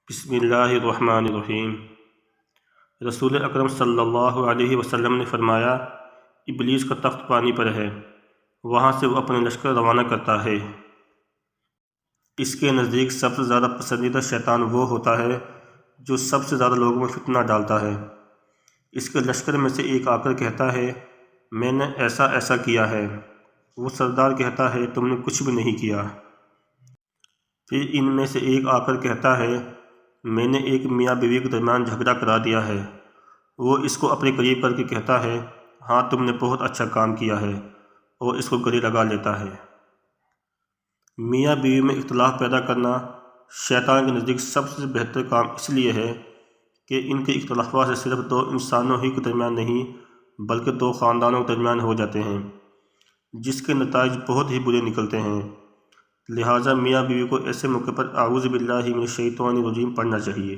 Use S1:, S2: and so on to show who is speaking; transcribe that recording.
S1: بسم اللہ الرحمن الرحیم۔ رسول اکرم صلی اللہ علیہ وسلم نے فرمایا، ابلیس کا تخت پانی پر ہے، وہاں سے وہ اپنے لشکر روانہ کرتا ہے۔ اس کے نزدیک سب سے زیادہ پسندیدہ شیطان وہ ہوتا ہے جو سب سے زیادہ لوگوں میں فتنہ ڈالتا ہے۔ اس کے لشکر میں سے ایک آ کر کہتا ہے، میں نے ایسا ایسا کیا ہے۔ وہ سردار کہتا ہے، تم نے کچھ بھی نہیں کیا۔ پھر ان میں سے ایک آ کر کہتا ہے، میں نے ایک میاں بیوی کے درمیان جھگڑا کرا دیا ہے۔ وہ اس کو اپنے قریب کر کے کہتا ہے، ہاں تم نے بہت اچھا کام کیا ہے، اور اس کو گلے لگا لیتا ہے۔ میاں بیوی میں اختلاف پیدا کرنا شیطان کے نزدیک سب سے بہتر کام اس لیے ہے کہ ان کے اختلافات سے صرف دو انسانوں ہی کے درمیان نہیں بلکہ دو خاندانوں کے درمیان ہو جاتے ہیں، جس کے نتائج بہت ہی برے نکلتے ہیں۔ لہٰذا میاں بیوی کو ایسے موقع پر اعوذ باللہ من الشیطان الرجیم پڑھنا چاہیے۔